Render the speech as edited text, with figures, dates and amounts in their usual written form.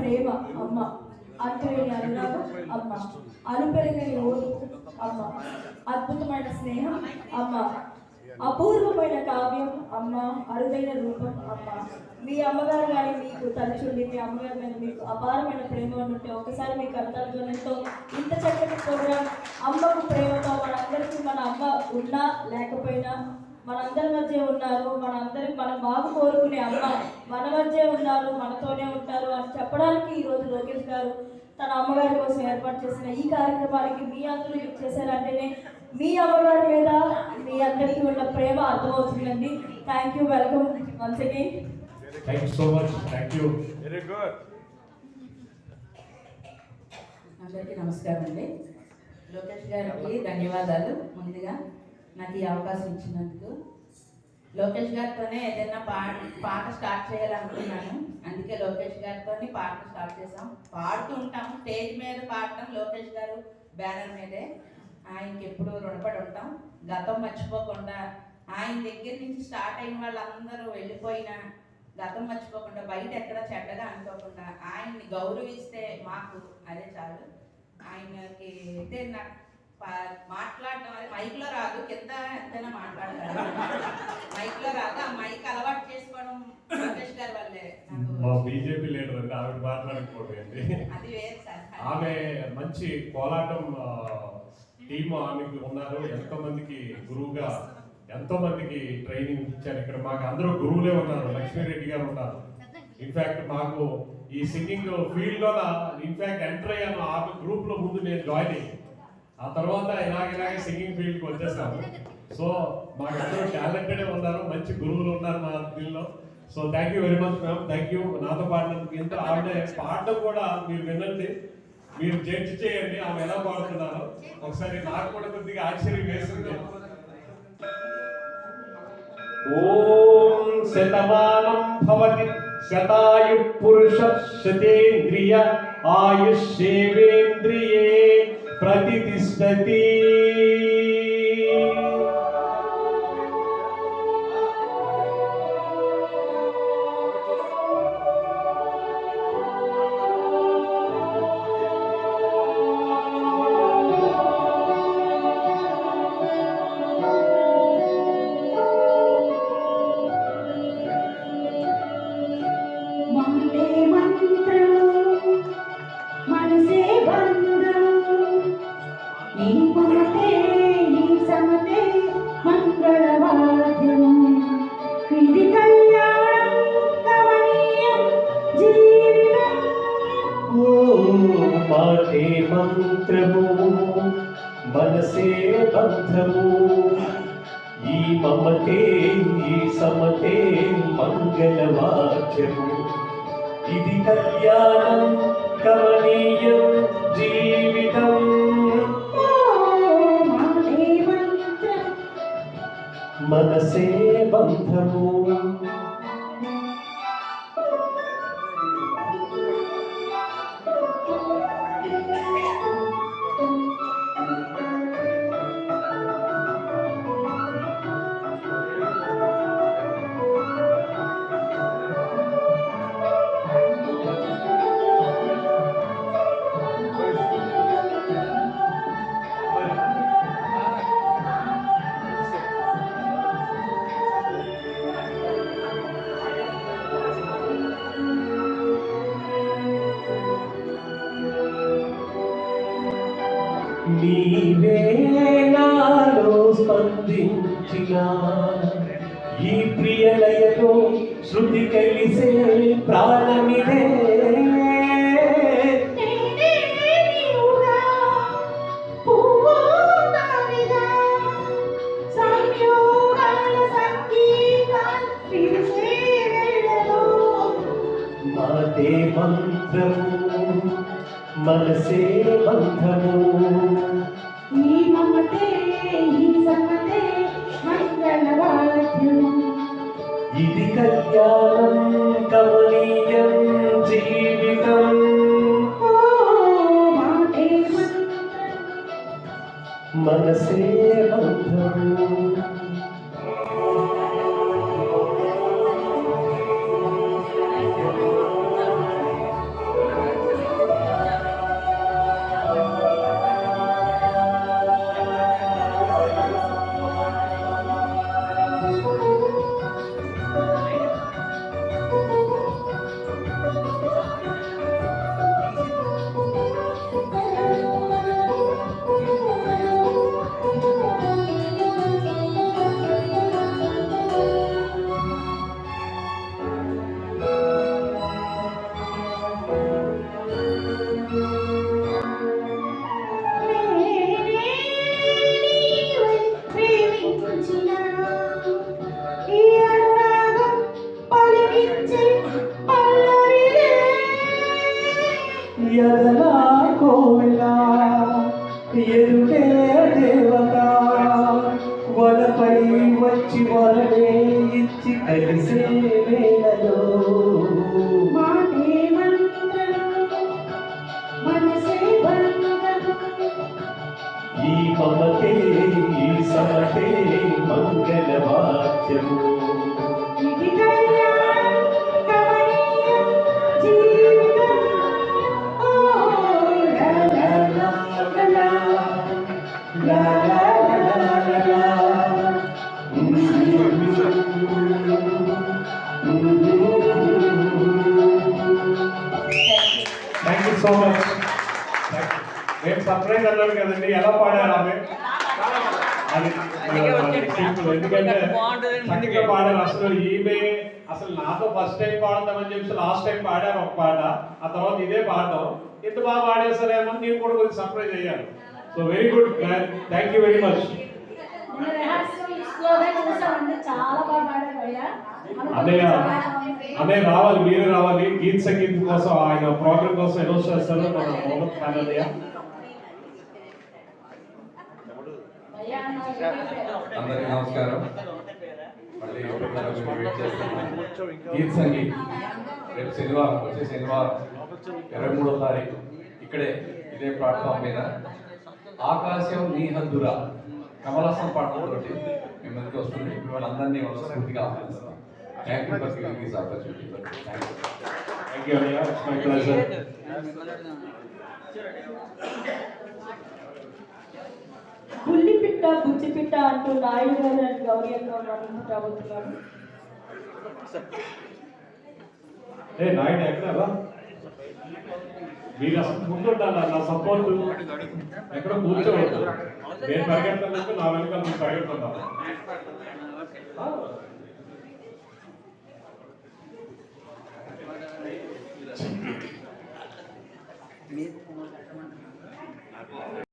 ప్రేమ అమ్మ, అంతులేని అనురాగం అమ్మ, అలుపెరగని ఓర్పు అమ్మ, అద్భుతమైన స్నేహం అమ్మ, అపూర్వమైన కావ్యం అమ్మ, అరుదైన రూపం అమ్మ. మీ అమ్మగారు కానీ మీకు తలుచుండి మీ అమ్మగారి మీద మీకు అపారమైన ప్రేమ ఉంటే ఒకసారి మీ కర్తవ్యంతో ఇంత చక్కటి ప్రోగ్రాం అమ్మకు ప్రేమతో మనందరికీ మన అమ్మ ఉన్నా లేకపోయినా మనందరి మధ్య ఉన్నారు, మన బాగు కోరుకునే అమ్మ మన మధ్య ఉన్నారు, మనతోనే ఉంటారు అని చెప్పడానికి ఈరోజు లోకేష్ గారు తన అమ్మగారి కోసం ఏర్పాటు చేసిన ఈ కార్యక్రమానికి మీ అందరూ చేశారంటేనే మీ అమ్మగారి మీద మీ అందరికీ ఉన్న ప్రేమ అర్థమవుతుందండి. Thank you, welcome once again. Thank you so much. Thank you. Very good. అందరికీ నమస్కారం అండి. లోకేష్ గారికి ధన్యవాదాలు. ముందుగా నాకు ఈ అవకాశం ఇచ్చినందుకు. లోకేష్ గారితోనే ఏదైనా పాట స్టార్ట్ చేయాలనుకున్నాను, అందుకే లోకేష్ గారితో పాట స్టార్ట్ చేసాం. పాడుతూ ఉంటాము, స్టేజ్ మీద పాడటం లోకేష్ గారు బ్యానర్ మీదే. ఆయనకి ఎప్పుడు రుణపడి ఉంటాం. గతం మర్చిపోకుండా ఆయన దగ్గర నుంచి స్టార్ట్ అయిన వాళ్ళందరూ వెళ్ళిపోయినా గతం మర్చిపోకుండా బయట ఎక్కడ చెడ్డగా అనుకోకుండా ఆయన్ని గౌరవిస్తే మాకు అదే చాలు. ఆయనకి అయితే నాకు మాట్లాడటం అది మైక్లో రాదు, కింద ఎంతైనా మాట్లాడతారు. మైక్లో రాదు, ఆ మైక్ అలవాటు చేసుకోవడం లోకేష్ గారి వల్లే. మా బీజేపీ లీడర్ అండి, ఆవిడ మాట్లాడకపోతే అది వేరు సార్. ఆమె మంచి కోలాటం టీమ్ ఆమెకి ఉన్నారు. ఎంతో మందికి ట్రైనింగ్ ఇచ్చారు. ఇక్కడ మాకు అందరూ గురువులే ఉన్నారు. లక్ష్మీరెడ్డి గారు ఉన్నారు. ఇన్ఫాక్ట్ మాకు ఈ సింగింగ్ ఫీల్డ్ లో ఇన్ఫాక్ట్ ఎంటర్ అయ్యాను. ఆ గ్రూప్ లో ముందు నేను జాయిన్ అయ్యాను. ఆ తర్వాత ఇలాగే సింగింగ్ ఫీల్డ్ కి వచ్చేసాము. సో మాకు అందరూ టాలెంటెడ్ ఉన్నారు, మంచి గురువులు ఉన్నారు మా దీనిలో. So thank you very much ma'am. Thank you నాతో పాడినందుకు. ఎంత ఆవిడ పాడడం కూడా మీరు వినండి, మీరు జడ్జి చేయండి ఆమె ఎలా పాడుతున్నారో. ఒకసారి నాకు కూడా కొద్దిగా ఆశ్చర్యం వేసింది. ఓం శతమానం భవతి శతాయు పురుష శతేంద్రియ ఆయుష్యేవేంద్రియే ప్రతిష్టతి. మాటే మంత్రము మనసే బంధము, ఈ మమతే ఈ సమతే మంగళవాద్యము, ఇది కళ్యాణం కమనీయం జీవితం. మనసే బంధము. నీవే నాలో స్పందించిన ఈ ప్రియలయలో శృతి కలిసే ప్రాణమిదే. మాటే మంత్రము మనసే బంధము, ఈ మమతే ఈ సమతే మంగళవాద్యము, ఇది కళ్యాణం కమనీయం జీవితం. మనసే బంధము. ఎదలా కోవెల ఎరుడే దేవత వలపై వచ్చి వలనే ఇచ్చి కలిసే వేళలో మాటే మంత్రం మనసే బంధం ఈ మమతే ఈ సమతే మంగళ వాక్యము ఇది కళ్యాణం కమనీయం జీవితం ఓ లా లా లా లా లా లా లా లా లా. Thank you so much. నేను సర్ప్రైజ్ అన్నాను కదండి, ఎలా పాడారు ఆమె అది simple. ఎందుకంటే చక్కగా పాడారు. అసలు ఈమె అసలు నాతో ఫస్ట్ టైం పాడతామని చెప్పి లాస్ట్ టైం పాడారు ఒక పాట, ఆ తర్వాత ఇదే పాడతాం. ఎంత బాగా పాడేస్తారేమో నేను కూడా కొంచెం సర్ప్రైజ్ అయ్యాను. So very good, thank you very much. చాలా బాగా పాడారు అయ్యా. అన్నయ్య అన్నయ్య రావాలి, మీరు రావాలి. గీత్ సంగీత్ కోసం ఆయన ప్రోగ్రామ్ కోసం అనౌన్స్ చేస్తారు మన మొహమ్మద్ ఖాన్ అన్నయ్య. అందరికీ నమస్కారం. మళ్ళీ వెయిట్ చేస్తున్నాం. గీత్ సంగీత్ రేపు శనివారం, వచ్చే శనివారం 23వ తారీఖు ఇక్కడే ఇదే ప్లాట్ఫామ్ మీద ఆకాశం నీ హద్దురా కమలాసం పాటలతోటి మేము ముందుకు వస్తుంది. మిమ్మల్ని అందరినీ మనస్ఫూర్తిగా ఆహ్వానిస్తున్నాం. Thank you for giving this opportunity. Thank you అన్నయ్య, ఇట్స్ మై ప్లెజర్. బుల్లిపిట్ట బుచ్చిపిట్ట అంటూ నాయుడు గారు అని గౌరీ అక్క రాబోతున్నారు. ఏ నాయుడు ఎక్కడ మీరు అసలు ముందుంటాను, నా సపోర్ట్ ఎక్కడ కూర్చోవద్దు. నేను పరిగెత్తానంటే నా వెనుక మీరు పరిగెడుతున్నాను. మీరు